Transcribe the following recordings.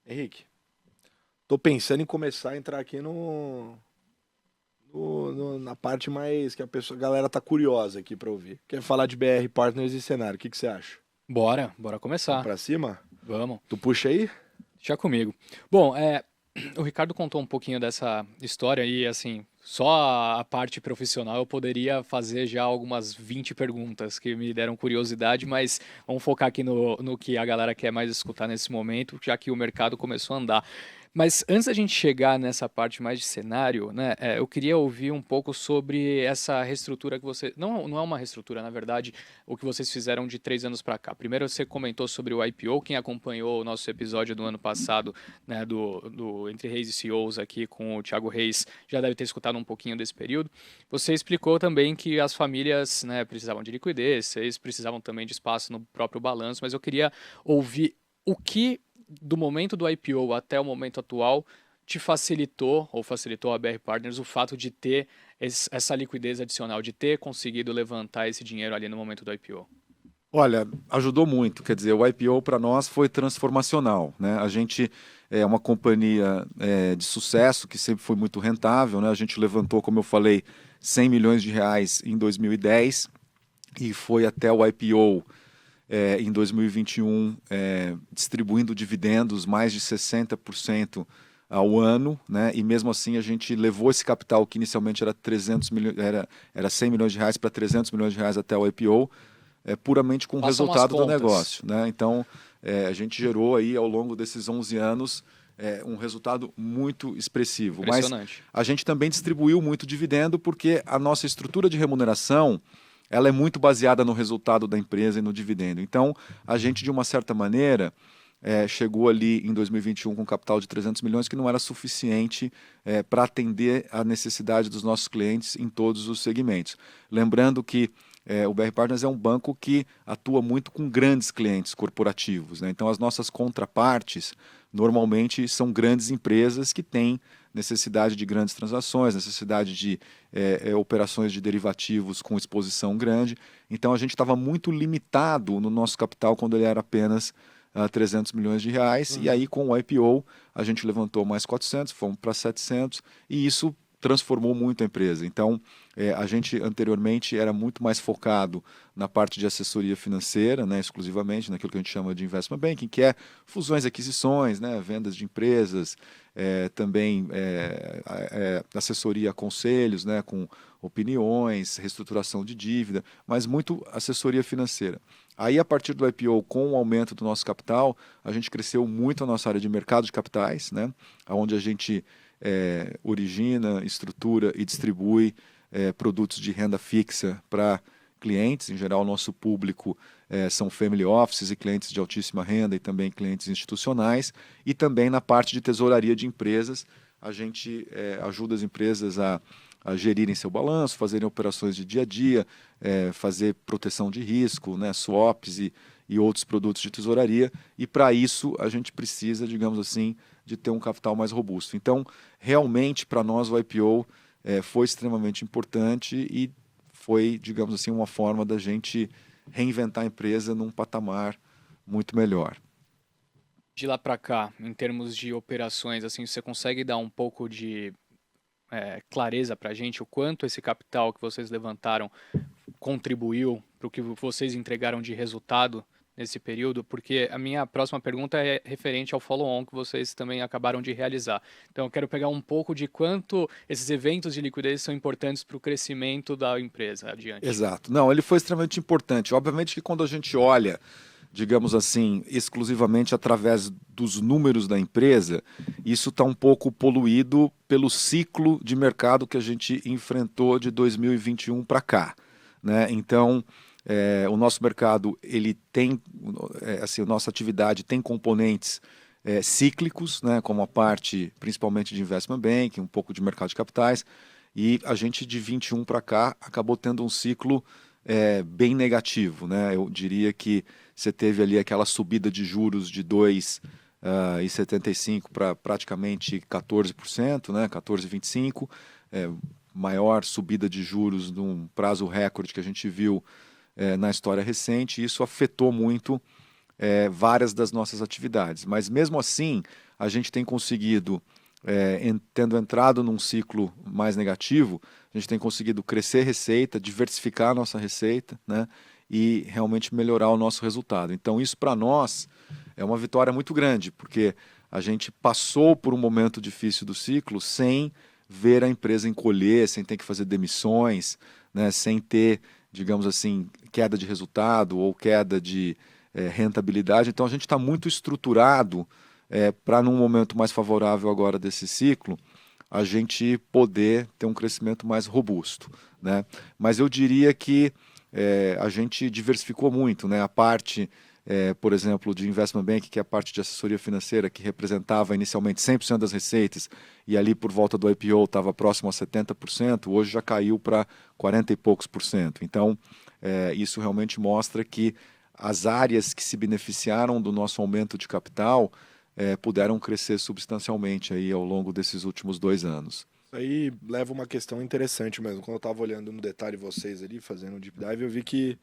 Henrique, tô pensando em começar a entrar aqui na parte mais que a galera tá curiosa aqui pra ouvir. Quer falar de BR Partners e cenário, o que que você acha? Bora Vamos começar. pra cima? Vamos, Tu puxa aí? deixa comigo. Bom, o Ricardo contou um pouquinho dessa história e, assim, só a parte profissional eu poderia fazer já algumas 20 perguntas que me deram curiosidade, mas vamos focar aqui no que a galera quer mais escutar nesse momento, já que o mercado começou a andar. Mas antes da gente chegar nessa parte mais de cenário, né, eu queria ouvir um pouco sobre essa reestrutura que você. Não, não é uma reestrutura, na verdade, o que vocês fizeram de 3 anos para cá. Primeiro você comentou sobre o IPO, quem acompanhou o nosso episódio do ano passado, né, do Entre Reis e CEOs aqui com o Thiago Reis, já deve ter escutado um pouquinho desse período. Você explicou também que as famílias, né, precisavam de liquidez, vocês precisavam também de espaço no próprio balanço, mas eu queria ouvir o que do momento do IPO até o momento atual te facilitou, ou facilitou a BR Partners, o fato de ter essa liquidez adicional, de ter conseguido levantar esse dinheiro ali no momento do IPO? Olha, ajudou muito. Quer dizer, o IPO para nós foi transformacional, né? A gente é uma companhia de sucesso que sempre foi muito rentável, né? A gente levantou, como eu falei, 100 milhões de reais em 2010 e foi até o IPO em 2021 distribuindo dividendos mais de 60% ao ano, né? E mesmo assim a gente levou esse capital que inicialmente era 300 milhões, era 100 milhões de reais para 300 milhões de reais até o IPO puramente com o Façam as resultado do contas. negócio, né? Então, a gente gerou aí ao longo desses 11 anos um resultado muito expressivo. Mas Impressionante. a gente também distribuiu muito dividendo porque a nossa estrutura de remuneração ela é muito baseada no resultado da empresa e no dividendo. Então, a gente, de uma certa maneira, chegou ali em 2021 com um capital de 300 milhões que não era suficiente para atender a necessidade dos nossos clientes em todos os segmentos. Lembrando que o BR Partners é um banco que atua muito com grandes clientes corporativos, né? Então, as nossas contrapartes normalmente são grandes empresas que têm necessidade de grandes transações, necessidade de operações de derivativos com exposição grande. Então, a gente estava muito limitado no nosso capital quando ele era apenas 300 milhões de reais. E Uhum. aí, com o IPO, a gente levantou mais 400, fomos para 700, e isso transformou muito a empresa. Então, a gente anteriormente era muito mais focado na parte de assessoria financeira, né, exclusivamente naquilo que a gente chama de investment banking, que é fusões e aquisições, né, vendas de empresas, também assessoria a conselhos, né, com opiniões, reestruturação de dívida, mas muito assessoria financeira. Aí, a partir do IPO, com o aumento do nosso capital, a gente cresceu muito a nossa área de mercado de capitais, né, onde a gente origina, estrutura e distribui produtos de renda fixa para clientes. Em geral, o nosso público são family offices e clientes de altíssima renda e também clientes institucionais. E também na parte de tesouraria de empresas, a gente ajuda as empresas a gerirem seu balanço, fazerem operações de dia a dia, fazer proteção de risco, né, swaps e outros produtos de tesouraria. E para isso a gente precisa, digamos assim, de ter um capital mais robusto. Então, realmente, para nós, o IPO foi extremamente importante e foi, digamos assim, uma forma da gente reinventar a empresa num patamar muito melhor. De lá para cá, em termos de operações, assim, você consegue dar um pouco de clareza para a gente o quanto esse capital que vocês levantaram contribuiu para o que vocês entregaram de resultado nesse período? Porque a minha próxima pergunta é referente ao follow-on que vocês também acabaram de realizar. Então, eu quero pegar um pouco de quanto esses eventos de liquidez são importantes para o crescimento da empresa adiante. Exato. Não, ele foi extremamente importante. Obviamente que quando a gente olha, digamos assim, exclusivamente através dos números da empresa, isso está um pouco poluído pelo ciclo de mercado que a gente enfrentou de 2021 para cá, né? Então, o nosso mercado ele tem, assim, a nossa atividade tem componentes cíclicos, né, como a parte principalmente de investment banking, um pouco de mercado de capitais, e a gente de 21 para cá acabou tendo um ciclo bem negativo, né? Eu diria que você teve ali aquela subida de juros de 2,75 para praticamente 14%, né? 14,25%, maior subida de juros num prazo recorde que a gente viu na história recente, e isso afetou muito várias das nossas atividades. Mas mesmo assim, a gente tem conseguido, tendo entrado num ciclo mais negativo, a gente tem conseguido crescer receita, diversificar a nossa receita, né? E realmente melhorar o nosso resultado. Então isso para nós é uma vitória muito grande, porque a gente passou por um momento difícil do ciclo sem ver a empresa encolher, sem ter que fazer demissões, né? Sem ter, digamos assim, queda de resultado ou queda de rentabilidade. Então a gente está muito estruturado para, num momento mais favorável agora desse ciclo, a gente poder ter um crescimento mais robusto, né? Mas eu diria que a gente diversificou muito, né? A parte, por exemplo, de investment bank, que é a parte de assessoria financeira, que representava inicialmente 100% das receitas, e ali por volta do IPO estava próximo a 70%, hoje já caiu para 40 e poucos por cento. Então, isso realmente mostra que as áreas que se beneficiaram do nosso aumento de capital puderam crescer substancialmente aí ao longo desses últimos 2 anos. Isso aí leva uma questão interessante mesmo. Quando eu estava olhando no detalhe vocês ali, fazendo o deep dive, eu vi que,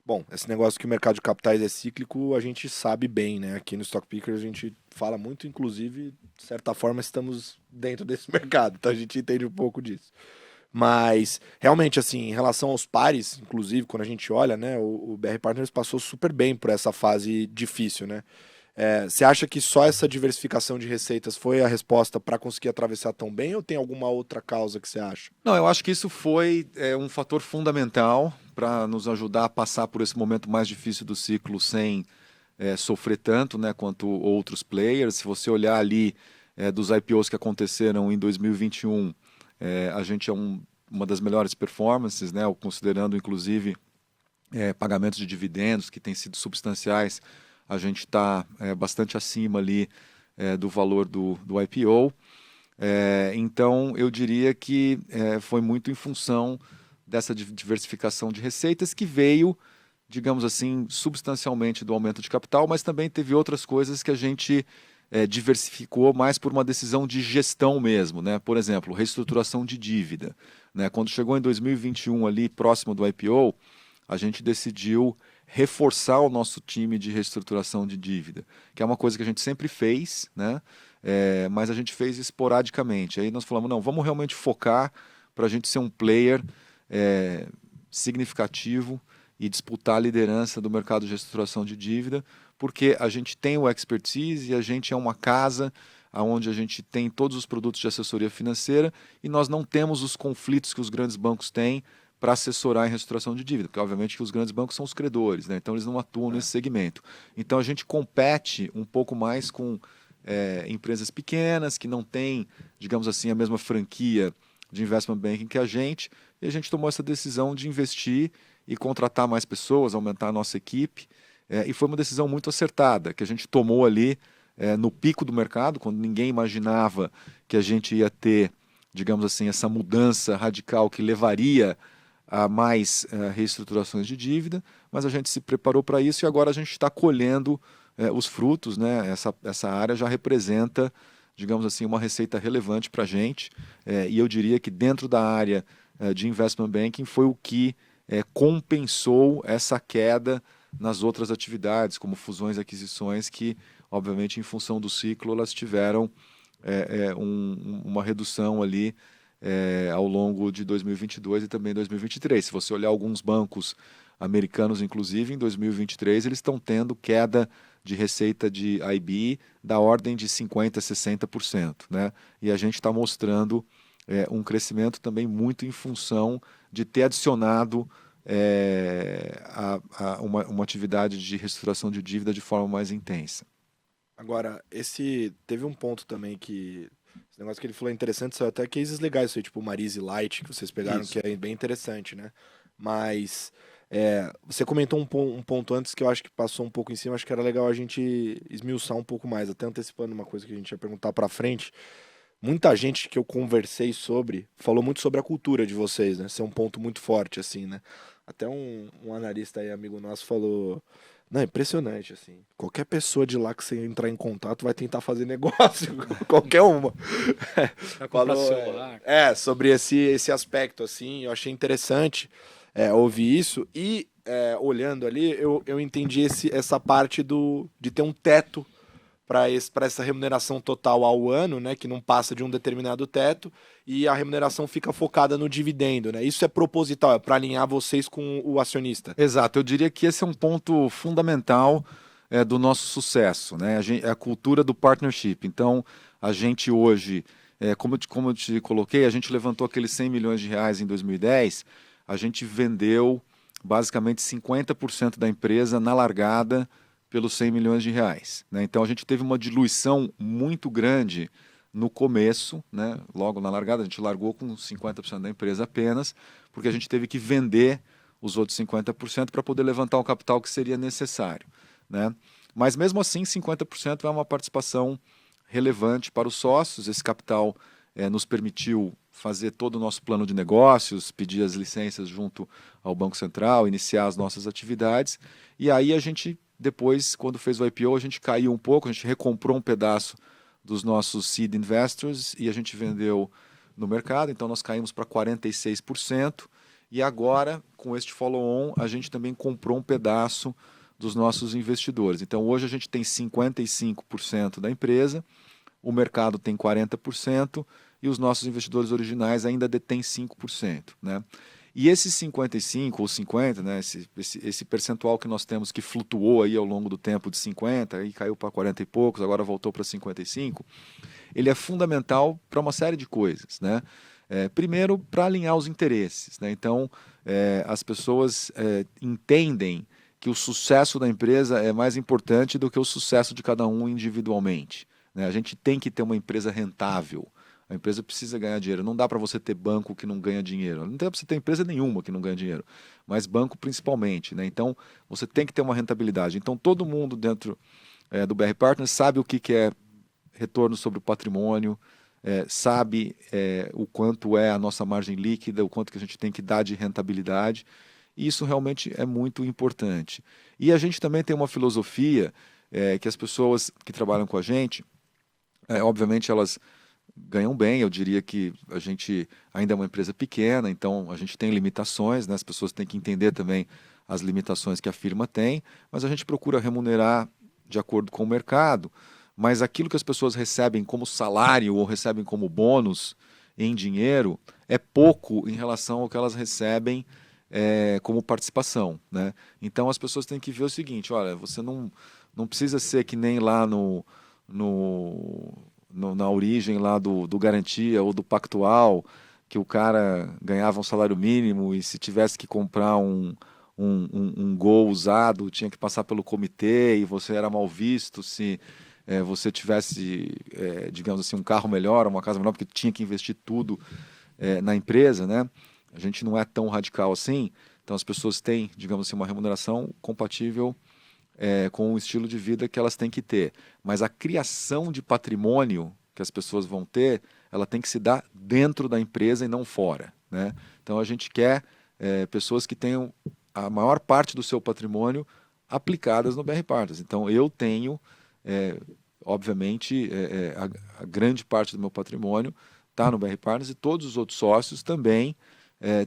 bom, esse negócio que o mercado de capitais é cíclico, a gente sabe bem, né? Aqui no Stock Picker a gente fala muito, inclusive, de certa forma, estamos dentro desse mercado, então a gente entende um pouco disso. Mas, realmente, assim, em relação aos pares, inclusive, quando a gente olha, né, o BR Partners passou super bem por essa fase difícil, né? Você acha que só essa diversificação de receitas foi a resposta para conseguir atravessar tão bem ou tem alguma outra causa que você acha? Não, eu acho que isso foi um fator fundamental para nos ajudar a passar por esse momento mais difícil do ciclo sem sofrer tanto, né, quanto outros players. Se você olhar ali dos IPOs que aconteceram em 2021, a gente é uma das melhores performances, né, considerando inclusive pagamentos de dividendos que têm sido substanciais. A gente está bastante acima ali do valor do IPO. Então, eu diria que foi muito em função dessa diversificação de receitas que veio, digamos assim, substancialmente do aumento de capital, mas também teve outras coisas que a gente diversificou mais por uma decisão de gestão mesmo, né? Por exemplo, reestruturação de dívida, né? Quando chegou em 2021 ali, próximo do IPO, a gente decidiu reforçar o nosso time de reestruturação de dívida, que é uma coisa que a gente sempre fez, né? Mas a gente fez esporadicamente. Aí nós falamos, não, vamos realmente focar para a gente ser um player significativo e disputar a liderança do mercado de reestruturação de dívida, porque a gente tem o expertise e a gente é uma casa onde a gente tem todos os produtos de assessoria financeira e nós não temos os conflitos que os grandes bancos têm para assessorar em reestruturação de dívida, porque obviamente que os grandes bancos são os credores, né? Então eles não atuam nesse segmento. Então a gente compete um pouco mais com empresas pequenas que não têm, digamos assim, a mesma franquia de investment banking que a gente, e a gente tomou essa decisão de investir e contratar mais pessoas, aumentar a nossa equipe, e foi uma decisão muito acertada, que a gente tomou ali no pico do mercado, quando ninguém imaginava que a gente ia ter, digamos assim, essa mudança radical que levaria a mais reestruturações de dívida, mas a gente se preparou para isso e agora a gente está colhendo os frutos, né? Essa área já representa, digamos assim, uma receita relevante para a gente, e eu diria que dentro da área de investment banking foi o que compensou essa queda nas outras atividades, como fusões e aquisições, que, obviamente, em função do ciclo, elas tiveram uma redução ali ao longo de 2022 e também 2023. Se você olhar alguns bancos americanos, inclusive, em 2023, eles estão tendo queda de receita de IB da ordem de 50% a 60%, né? E a gente está mostrando um crescimento também muito em função de ter adicionado uma atividade de reestruturação de dívida de forma mais intensa. Agora, teve um ponto também que esse negócio que ele falou é interessante, são até cases legais, isso aí, tipo o Marise Light, que vocês pegaram, Isso. que é bem interessante, né? Mas você comentou um ponto antes que eu acho que passou um pouco em cima, acho que era legal a gente esmiuçar um pouco mais, até antecipando uma coisa que a gente ia perguntar pra frente. Muita gente que eu conversei falou muito sobre a cultura de vocês, né? Ser um ponto muito forte, assim, né? Até um analista aí, amigo nosso, falou... Não, é impressionante, assim. Qualquer pessoa de lá que você entrar em contato vai tentar fazer negócio. Qualquer uma. Pra comprar celular. Sobre esse aspecto, assim. Eu achei interessante ouvir isso. E, olhando ali, eu entendi essa parte de ter um teto para essa remuneração total ao ano, né, que não passa de um determinado teto, e a remuneração fica focada no dividendo, né? Isso é proposital, é para alinhar vocês com o acionista. Exato, eu diria que esse é um ponto fundamental do nosso sucesso, né? É a cultura do partnership. Então, a gente hoje, como eu te coloquei, a gente levantou aqueles 100 milhões de reais em 2010, a gente vendeu basicamente 50% da empresa na largada pelos 100 milhões de reais, né? Então, a gente teve uma diluição muito grande no começo, né? Logo na largada, a gente largou com 50% da empresa apenas, porque a gente teve que vender os outros 50% para poder levantar o capital que seria necessário, né? Mas mesmo assim, 50% é uma participação relevante para os sócios. Esse capital nos permitiu fazer todo o nosso plano de negócios, pedir as licenças junto ao Banco Central, iniciar as nossas atividades. E aí a gente, depois, quando fez o IPO, a gente caiu um pouco, a gente recomprou um pedaço dos nossos seed investors e a gente vendeu no mercado. Então nós caímos para 46%. E agora, com este follow-on, a gente também comprou um pedaço dos nossos investidores. Então, hoje a gente tem 55% da empresa, o mercado tem 40% e os nossos investidores originais ainda detêm 5%, né? E esses 55 ou 50, né, esse percentual que nós temos que flutuou aí ao longo do tempo de 50, aí caiu para 40 e poucos, agora voltou para 55, ele é fundamental para uma série de coisas, né? Primeiro, para alinhar os interesses, né? Então, as pessoas entendem que o sucesso da empresa é mais importante do que o sucesso de cada um individualmente, né? A gente tem que ter uma empresa rentável. A empresa precisa ganhar dinheiro. Não dá para você ter banco que não ganha dinheiro. Não dá para você ter empresa nenhuma que não ganha dinheiro, mas banco principalmente, né? Então, você tem que ter uma rentabilidade. Então, todo mundo dentro do BR Partners sabe o que é retorno sobre o patrimônio, sabe o quanto é a nossa margem líquida, o quanto que a gente tem que dar de rentabilidade. E isso realmente é muito importante. E a gente também tem uma filosofia que as pessoas que trabalham com a gente, obviamente elas ganham bem. Eu diria que a gente ainda é uma empresa pequena, então a gente tem limitações, né? As pessoas têm que entender também as limitações que a firma tem, mas a gente procura remunerar de acordo com o mercado. Mas aquilo que as pessoas recebem como salário ou recebem como bônus em dinheiro é pouco em relação ao que elas recebem como participação, né? Então as pessoas têm que ver o seguinte: olha, você não precisa ser que nem lá na origem lá do Garantia ou do Pactual, que o cara ganhava um salário mínimo e se tivesse que comprar um Gol usado tinha que passar pelo comitê e você era mal visto se você tivesse, digamos assim, um carro melhor, uma casa melhor, porque tinha que investir tudo na empresa, né? A gente não é tão radical assim, então as pessoas têm, digamos assim, uma remuneração compatível com o estilo de vida que elas têm que ter. Mas a criação de patrimônio que as pessoas vão ter, ela tem que se dar dentro da empresa e não fora, né? Então a gente quer pessoas que tenham a maior parte do seu patrimônio aplicadas no BR Partners. Então eu tenho, obviamente, a grande parte do meu patrimônio está no BR Partners e todos os outros sócios também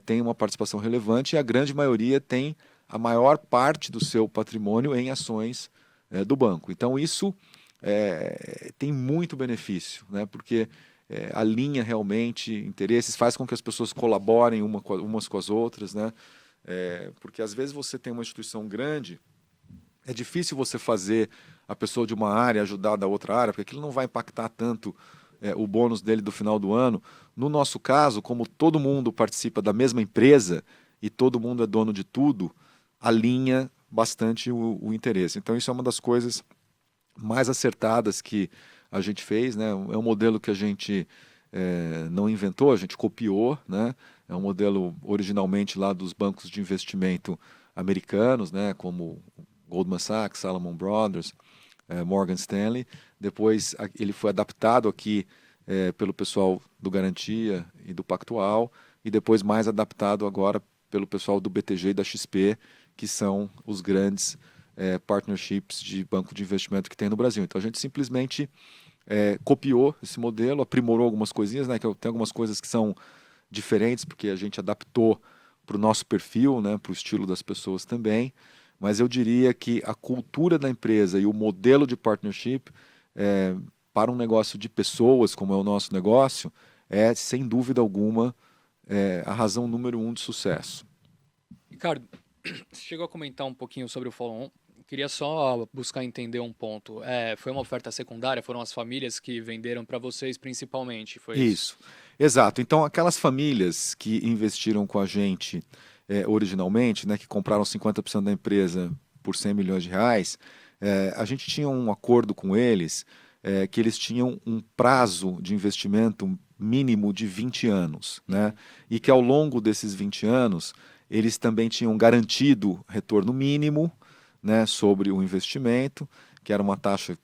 têm uma participação relevante e a grande maioria tem a maior parte do seu patrimônio em ações do banco. Então isso tem muito benefício, né? Porque alinha realmente interesses, faz com que as pessoas colaborem umas com as outras, né? Porque às vezes você tem uma instituição grande, é difícil você fazer a pessoa de uma área ajudar da outra área, porque aquilo não vai impactar tanto o bônus dele do final do ano. No nosso caso, como todo mundo participa da mesma empresa e todo mundo é dono de tudo, alinha bastante o interesse. Então isso é uma das coisas mais acertadas que a gente fez, né? É um modelo que a gente não inventou, a gente copiou, né? É um modelo originalmente lá dos bancos de investimento americanos, né? Como Goldman Sachs, Salomon Brothers, Morgan Stanley. Depois ele foi adaptado aqui pelo pessoal do Garantia e do Pactual e depois mais adaptado agora pelo pessoal do BTG e da XP, que são os grandes partnerships de banco de investimento que tem no Brasil. Então a gente simplesmente copiou esse modelo, aprimorou algumas coisinhas, né? Que tem algumas coisas que são diferentes porque a gente adaptou para o nosso perfil, né? Para o estilo das pessoas também. Mas eu diria que a cultura da empresa e o modelo de partnership para um negócio de pessoas, como é o nosso negócio, é, sem dúvida alguma, a razão número 1 de sucesso. Ricardo, você chegou a comentar um pouquinho sobre o follow-on. Queria só buscar entender um ponto. Foi uma oferta secundária? Foram as famílias que venderam para vocês principalmente? Foi isso? Isso, exato. Então, aquelas famílias que investiram com a gente originalmente, né, que compraram 50% da empresa por 100 milhões de reais, a gente tinha um acordo com eles que eles tinham um prazo de investimento mínimo de 20 anos, né? E que ao longo desses 20 anos eles também tinham garantido retorno mínimo, né, sobre o investimento, que era uma taxa,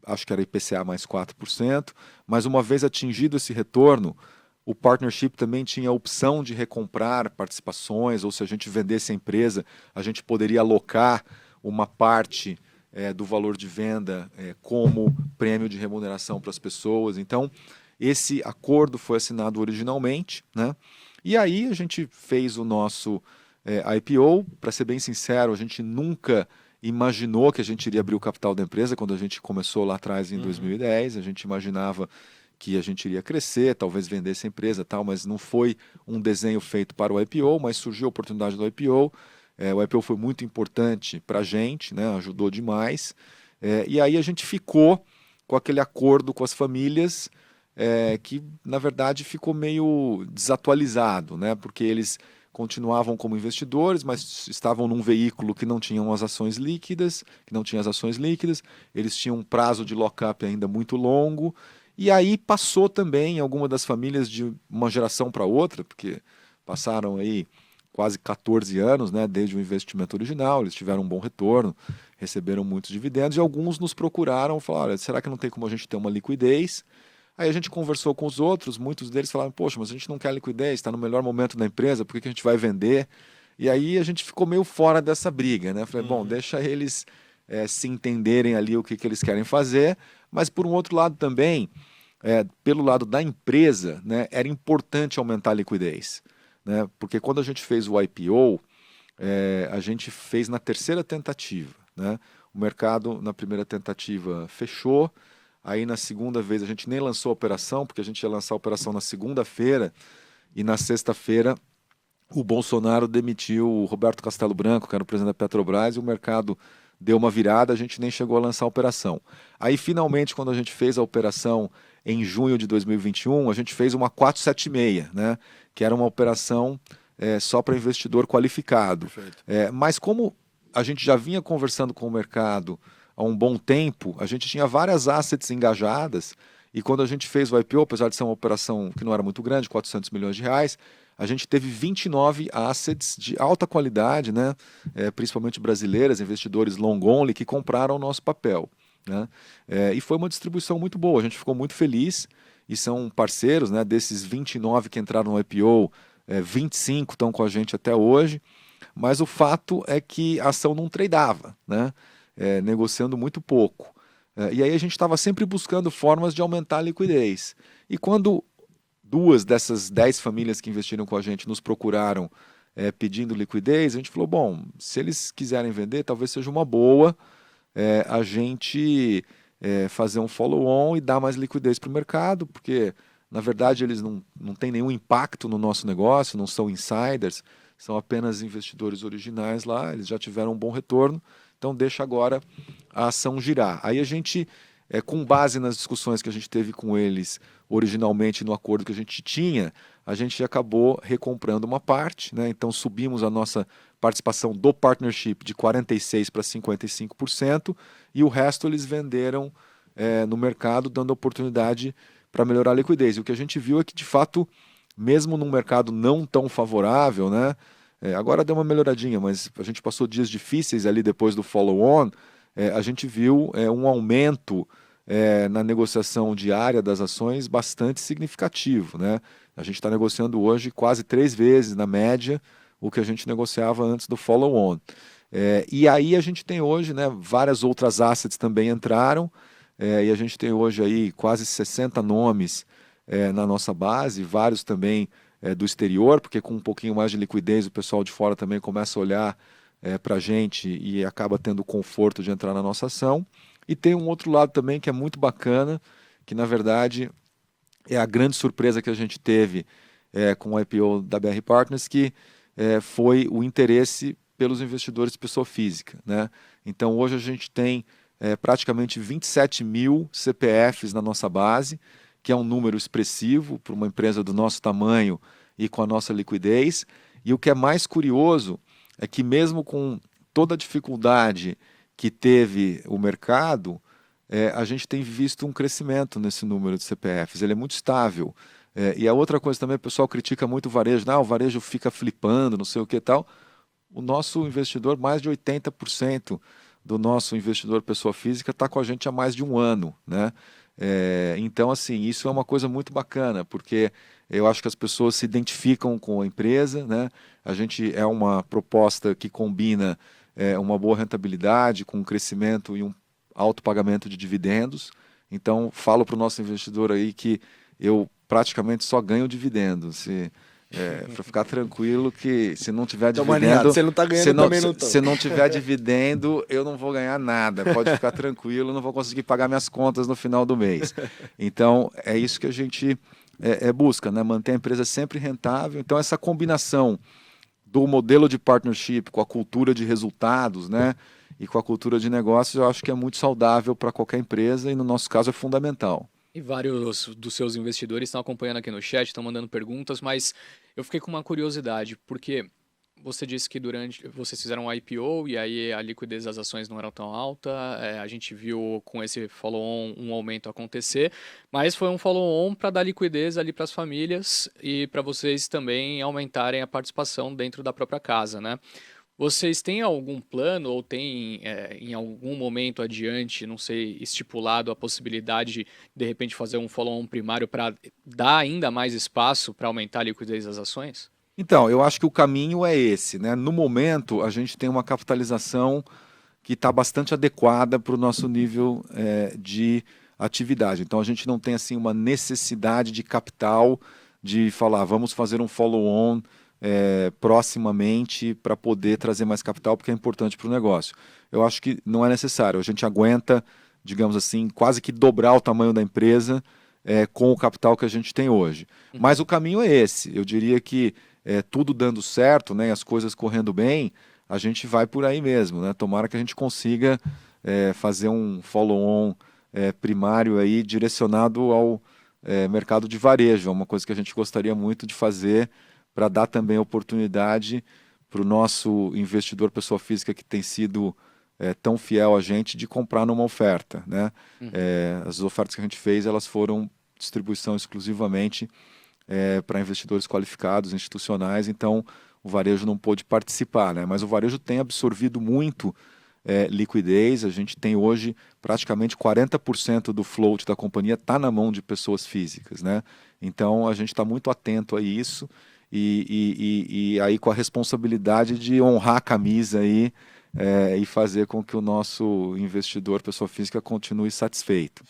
acho que era IPCA mais 4%, mas uma vez atingido esse retorno, o partnership também tinha a opção de recomprar participações, ou se a gente vendesse a empresa, a gente poderia alocar uma parte do valor de venda como prêmio de remuneração para as pessoas. Então, esse acordo foi assinado originalmente, né? E aí a gente fez o nosso IPO. Para ser bem sincero, a gente nunca imaginou que a gente iria abrir o capital da empresa quando a gente começou lá atrás em 2010. A gente imaginava que a gente iria crescer, talvez vender essa empresa, tal, mas não foi um desenho feito para o IPO, mas surgiu a oportunidade do IPO. O IPO foi muito importante para a gente, né? Ajudou demais. E aí a gente ficou com aquele acordo com as famílias que, na verdade, ficou meio desatualizado, né? Porque eles continuavam como investidores, mas estavam num veículo que não tinham as ações líquidas, eles tinham um prazo de lock-up ainda muito longo, e aí passou também alguma das famílias de uma geração para outra, porque passaram aí quase 14 anos, né, desde o investimento original, eles tiveram um bom retorno, receberam muitos dividendos, e alguns nos procuraram e falaram, olha, será que não tem como a gente ter uma liquidez? Aí a gente conversou com os outros, muitos deles falaram, poxa, mas a gente não quer liquidez, está no melhor momento da empresa, por que a gente vai vender? E aí a gente ficou meio fora dessa briga, né? Falei, bom, deixa eles se entenderem ali o que eles querem fazer, mas por um outro lado também, pelo lado da empresa, né, era importante aumentar a liquidez, né? Porque quando a gente fez o IPO, a gente fez na terceira tentativa, né? O mercado na primeira tentativa fechou. Aí na segunda vez a gente nem lançou a operação, porque a gente ia lançar a operação na segunda-feira, e na sexta-feira o Bolsonaro demitiu o Roberto Castelo Branco, que era o presidente da Petrobras, e o mercado deu uma virada, a gente nem chegou a lançar a operação. Aí finalmente, quando a gente fez a operação em junho de 2021, a gente fez uma 476, né? Que era uma operação só para investidor qualificado. Mas como a gente já vinha conversando com o mercado há um bom tempo, a gente tinha várias assets engajadas, e quando a gente fez o IPO, apesar de ser uma operação que não era muito grande, 400 milhões de reais, a gente teve 29 assets de alta qualidade, né? Principalmente brasileiras, investidores long only, que compraram o nosso papel, né? E foi uma distribuição muito boa, a gente ficou muito feliz, e são parceiros, né? Desses 29 que entraram no IPO, 25 estão com a gente até hoje, mas o fato é que a ação não tradeava, né? Negociando muito pouco. E aí a gente estava sempre buscando formas de aumentar a liquidez. E quando 2 dessas 10 famílias que investiram com a gente nos procuraram pedindo liquidez, a gente falou, bom, se eles quiserem vender, talvez seja uma boa a gente fazer um follow-on e dar mais liquidez para o mercado, porque, na verdade, eles não têm nenhum impacto no nosso negócio, não são insiders, são apenas investidores originais lá, eles já tiveram um bom retorno, então deixa agora a ação girar. Aí a gente, com base nas discussões que a gente teve com eles originalmente no acordo que a gente tinha, a gente acabou recomprando uma parte, né? Então subimos a nossa participação do partnership de 46% para 55%, e o resto eles venderam no mercado, dando oportunidade para melhorar a liquidez. E o que a gente viu é que, de fato, mesmo num mercado não tão favorável, né? Agora deu uma melhoradinha, mas a gente passou dias difíceis ali depois do follow-on, a gente viu um aumento na negociação diária das ações bastante significativo, né? A gente está negociando hoje quase 3 vezes, na média, o que a gente negociava antes do follow-on. E aí a gente tem hoje, né, várias outras assets também entraram, e a gente tem hoje aí quase 60 nomes na nossa base, vários também do exterior, porque com um pouquinho mais de liquidez o pessoal de fora também começa a olhar para a gente e acaba tendo o conforto de entrar na nossa ação. E tem um outro lado também que é muito bacana, que na verdade é a grande surpresa que a gente teve com o IPO da BR Partners, que foi o interesse pelos investidores de pessoa física, né? Então hoje a gente tem praticamente 27 mil CPFs na nossa base, que é um número expressivo para uma empresa do nosso tamanho e com a nossa liquidez. E o que é mais curioso é que mesmo com toda a dificuldade que teve o mercado, a gente tem visto um crescimento nesse número de CPFs. Ele é muito estável. E a outra coisa também, o pessoal critica muito o varejo. O varejo fica flipando, não sei o que e tal. O nosso investidor, mais de 80% do nosso investidor pessoa física está com a gente há mais de um ano, né? Então, assim, isso é uma coisa muito bacana, porque eu acho que as pessoas se identificam com a empresa, né? A gente é uma proposta que combina uma boa rentabilidade com um crescimento e um alto pagamento de dividendos. Então, falo para o nosso investidor aí que eu praticamente só ganho dividendo. Para ficar tranquilo que se não tiver dividendo, você não tá ganhando, também não tô. Se não tiver dividendo, eu não vou ganhar nada. Pode ficar tranquilo, não vou conseguir pagar minhas contas no final do mês. Então, é isso que a gente busca, né? Manter a empresa sempre rentável. Então, essa combinação do modelo de partnership com a cultura de resultados, né? E com a cultura de negócios, eu acho que é muito saudável para qualquer empresa e no nosso caso é fundamental. E vários dos seus investidores estão acompanhando aqui no chat, estão mandando perguntas, mas eu fiquei com uma curiosidade, porque você disse que durante vocês fizeram um IPO e aí a liquidez das ações não era tão alta, a gente viu com esse follow-on um aumento acontecer, mas foi um follow-on para dar liquidez ali para as famílias e para vocês também aumentarem a participação dentro da própria casa, né? Vocês têm algum plano ou têm, em algum momento adiante, não sei, estipulado a possibilidade de repente fazer um follow-on primário para dar ainda mais espaço para aumentar a liquidez das ações? Então, eu acho que o caminho é esse, né? No momento, a gente tem uma capitalização que está bastante adequada para o nosso nível de atividade. Então, a gente não tem assim uma necessidade de capital de falar, vamos fazer um follow-on proximamente para poder trazer mais capital, porque é importante para o negócio. Eu acho que não é necessário. A gente aguenta, digamos assim, quase que dobrar o tamanho da empresa com o capital que a gente tem hoje. Mas o caminho é esse. Eu diria que tudo dando certo, né, as coisas correndo bem, a gente vai por aí mesmo, né? Tomara que a gente consiga fazer um follow-on primário aí direcionado ao mercado de varejo. É uma coisa que a gente gostaria muito de fazer para dar também oportunidade para o nosso investidor pessoa física que tem sido tão fiel a gente de comprar numa oferta, né? As ofertas que a gente fez, elas foram distribuição exclusivamente para investidores qualificados, institucionais, então o varejo não pôde participar, né? Mas o varejo tem absorvido muito liquidez, a gente tem hoje praticamente 40% do float da companhia está na mão de pessoas físicas, né? Então a gente está muito atento a isso e aí com a responsabilidade de honrar a camisa aí e fazer com que o nosso investidor, pessoa física, continue satisfeito.